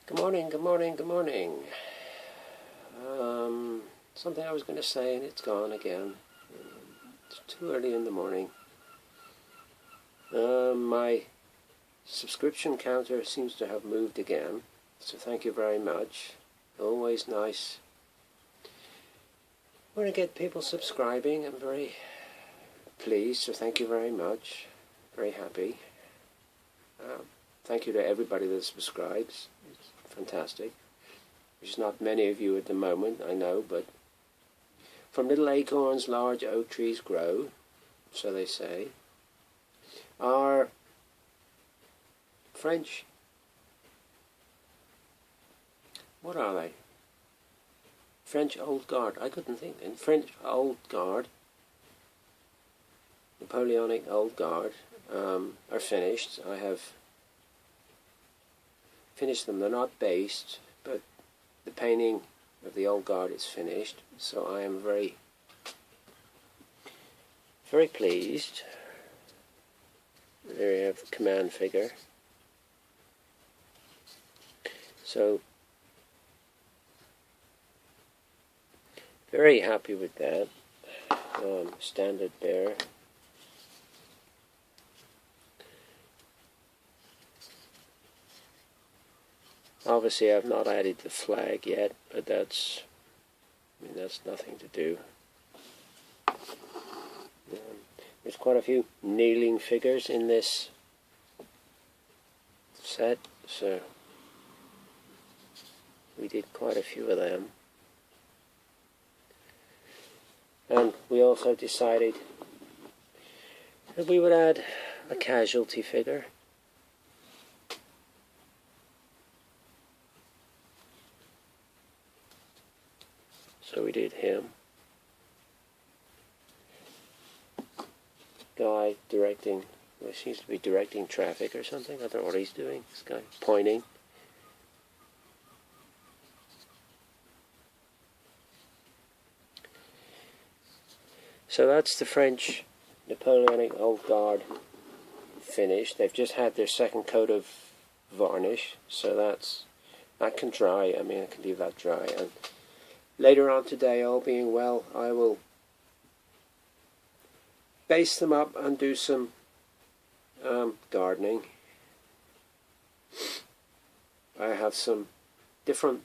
Good morning, good morning, good morning. Something I was going to say and it's gone again. It's too early in the morning. My subscription counter seems to have moved again, so thank you very much. Always nice when I get people subscribing. I'm very pleased, so thank you very much. Very happy. Thank you to everybody that subscribes. It's fantastic. There's not many of you at the moment, I know, but from little acorns large oak trees grow, so they say. Our French, what are they? French Old Guard, I couldn't think. In French Old Guard, Napoleonic Old Guard, are finished. I have finished them. They're not based, but the painting of the Old Guard is finished, so I am very, very pleased. There you have the command figure. So, very happy with that. Standard bearer. Obviously, I've not added the flag yet, but that's nothing to do. There's quite a few kneeling figures in this set, so we did quite a few of them. And we also decided that we would add a casualty figure. So we did him. Guy directing, well, he seems to be directing traffic or something. I don't know what he's doing. This guy pointing. So that's the French Napoleonic Old Guard finished. They've just had their second coat of varnish, so that can dry. I mean, I can leave that dry. And later on today, all being well, I will base them up and do some gardening. I have some different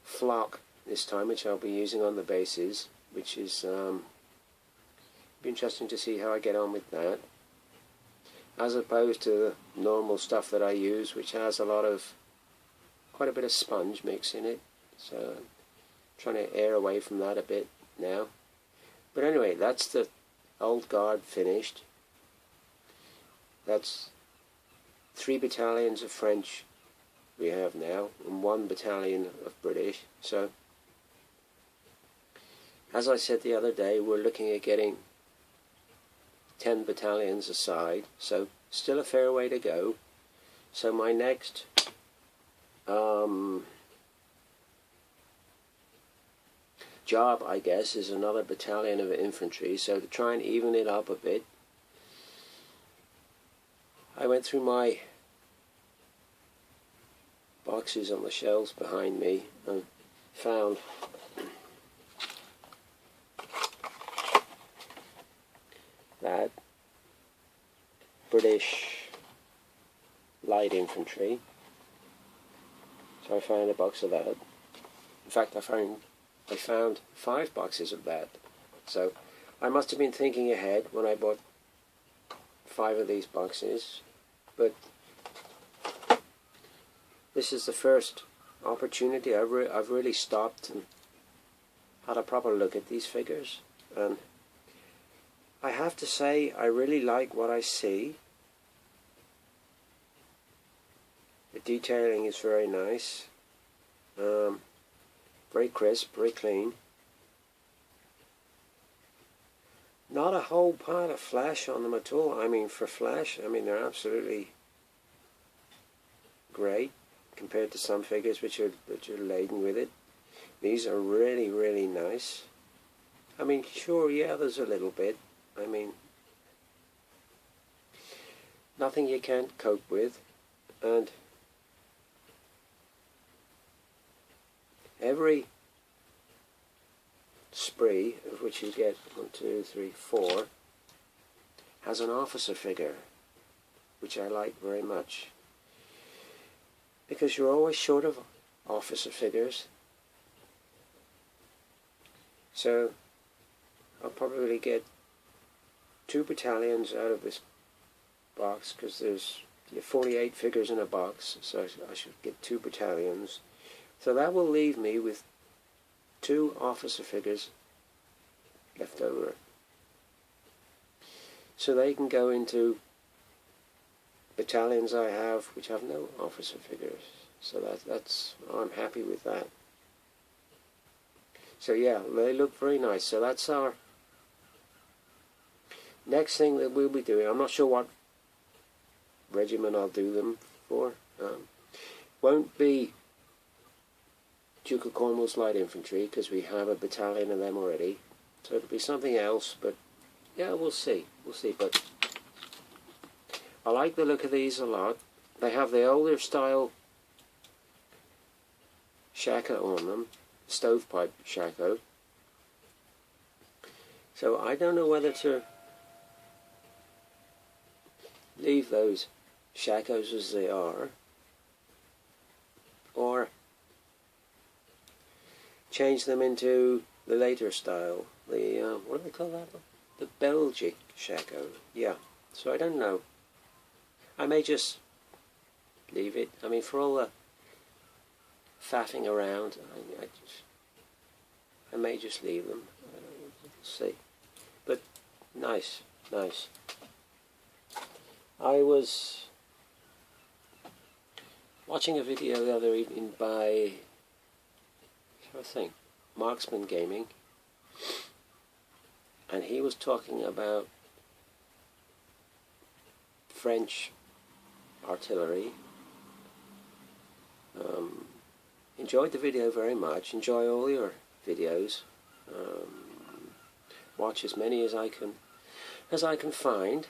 flock this time, which I'll be using on the bases, which is be interesting to see how I get on with that, as opposed to the normal stuff that I use, which has quite a bit of sponge mix in it. So I'm trying to air away from that a bit now. But anyway, that's the Old Guard finished. That's 3 battalions of French we have now, and 1 battalion of British. So, as I said the other day, we're looking at getting 10 battalions aside, so still a fair way to go. So my next job, I guess, is another battalion of infantry, so to try and even it up a bit, I went through my boxes on the shelves behind me and found that British light infantry, so I found a box of that. In fact, I found 5 boxes of that. So I must have been thinking ahead when I bought 5 of these boxes, but this is the first opportunity I've really stopped and had a proper look at these figures, and I have to say I really like what I see. The detailing is very nice. Very crisp, very clean. Not a whole pile of flash on them at all. I mean, for flash, I mean, they're absolutely great compared to some figures which are laden with it. These are really, really nice. I mean, sure, yeah, there's a little bit. I mean, nothing you can't cope with. And every spree, of which you get 1, 2, 3, 4, has an officer figure, which I like very much, because you're always short of officer figures. So I'll probably get 2 battalions out of this box, because there's 48 figures in a box, so I should get 2 battalions. So that will leave me with 2 officer figures left over. So they can go into battalions I have which have no officer figures. So that's I'm happy with that. So yeah, they look very nice. So that's our next thing that we'll be doing. I'm not sure what regiment I'll do them for. Won't be Duke of Cornwall's Light Infantry, because we have a battalion of them already. So it'll be something else, but yeah, we'll see. We'll see. But I like the look of these a lot. They have the older style shako on them, stovepipe shako. So I don't know whether to leave those shakos as they are, or change them into the later style. The what do they call that one? The Belgic shako. Yeah. So I don't know. I may just leave it. I mean, for all the faffing around, I may just leave them. We'll see. But nice, nice. I was watching a video the other evening by, I think, Marksman Gaming, and he was talking about French artillery. Enjoyed the video very much. Enjoy all your videos. Watch as many as I can find.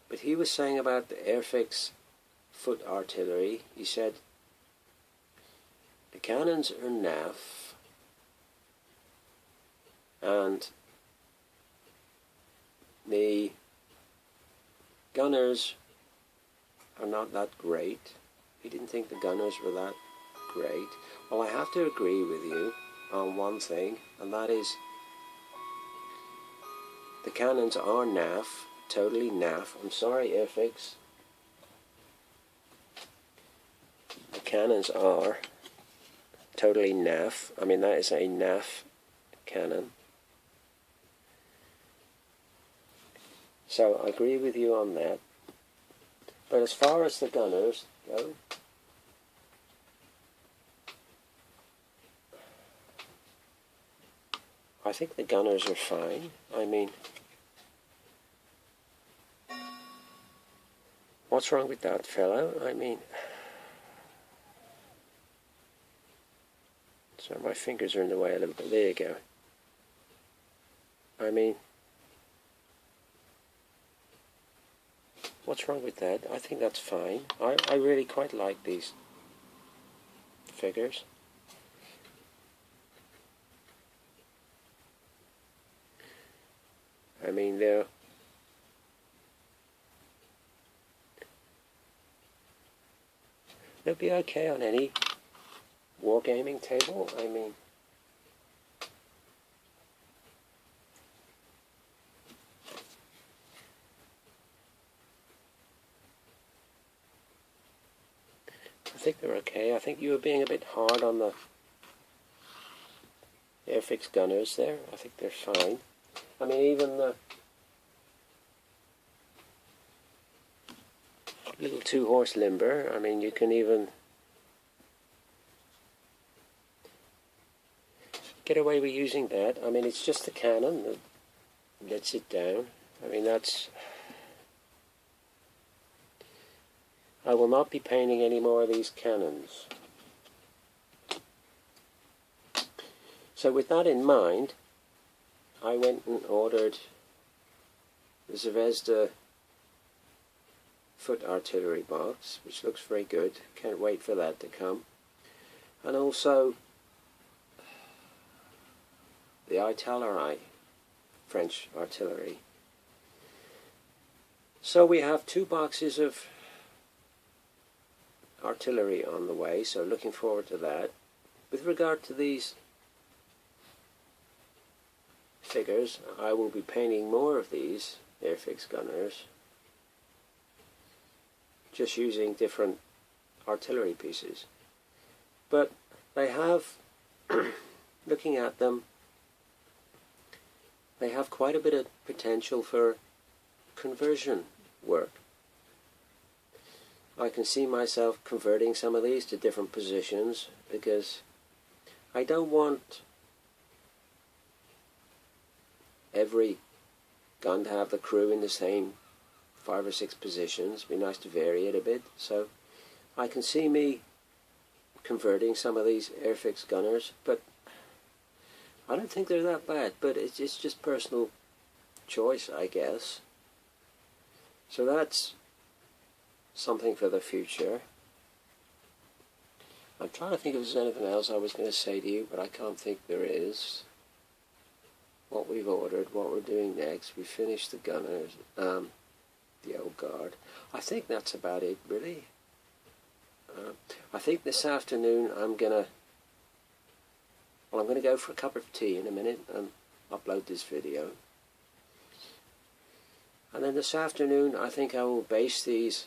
But he was saying about the Airfix foot artillery. He said the cannons are naff, and the gunners are not that great. He didn't think the gunners were that great. Well, I have to agree with you on one thing, and that is the cannons are naff, totally naff. I'm sorry, Airfix. The cannons are totally naff. I mean, that is a naff cannon. So I agree with you on that. But as far as the gunners go, I think the gunners are fine. I mean, what's wrong with that fellow? I mean, sorry, my fingers are in the way a little bit. There you go. I mean, what's wrong with that? I think that's fine. I really quite like these figures. I mean, they'll be okay on any wargaming table. I mean, I think they're okay. I think you were being a bit hard on the Airfix gunners there. I think they're fine. I mean, even the little 2-horse limber, I mean, you can even get away with using that. I mean, it's just the cannon that lets it down. I mean, that's... I will not be painting any more of these cannons. So with that in mind, I went and ordered the Zvezda foot artillery box, which looks very good. Can't wait for that to come. and also the artillery, French artillery. So we have 2 boxes of artillery on the way, so looking forward to that. With regard to these figures, I will be painting more of these airfix gunners, just using different artillery pieces. But they have, looking at them, they have quite a bit of potential for conversion work. I can see myself converting some of these to different positions, because I don't want every gun to have the crew in the same 5 or 6 positions. It'd be nice to vary it a bit. So I can see me converting some of these airfix gunners, but I don't think they're that bad. But it's just personal choice, I guess. So that's something for the future. I'm trying to think if there's anything else I was going to say to you, but I can't think there is. What we've ordered, what we're doing next. We finished the gunners, the old guard. I think that's about it, really. I think this afternoon I'm gonna go for a cup of tea in a minute and upload this video. And then this afternoon I think I will base these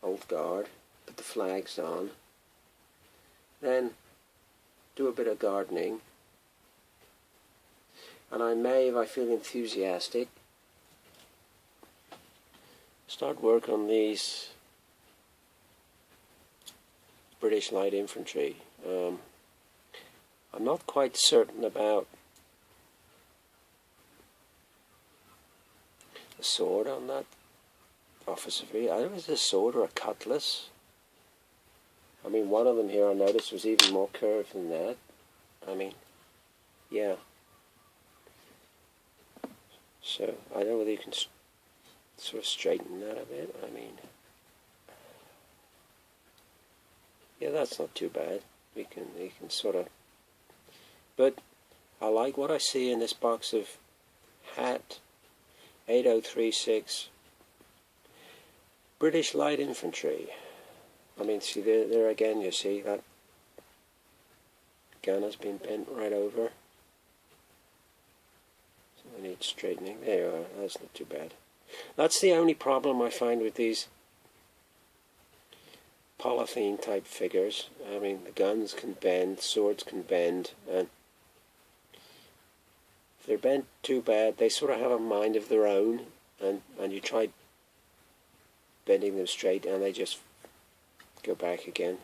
old guard, put the flags on, then do a bit of gardening. And I may, if I feel enthusiastic, start work on these British Light Infantry. I'm not quite certain about the sword on that officer. I don't know if it's a sword or a cutlass. I mean, one of them here I noticed was even more curved than that. I mean, yeah. So, I don't know whether you can sort of straighten that a bit. I mean, yeah, that's not too bad. You can sort of, but I like what I see in this box of hat 8036 British Light Infantry. I mean, see there again, you see that gun has been bent right over. I need straightening. There you are. That's not too bad. That's the only problem I find with these polythene type figures. I mean, the guns can bend, swords can bend, and if they're bent too bad, they sort of have a mind of their own, and you try bending them straight and they just go back again.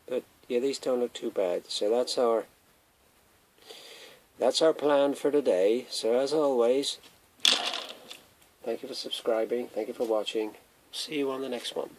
But yeah, these don't look too bad. So that's our plan for today. So as always, thank you for subscribing, thank you for watching. See you on the next one.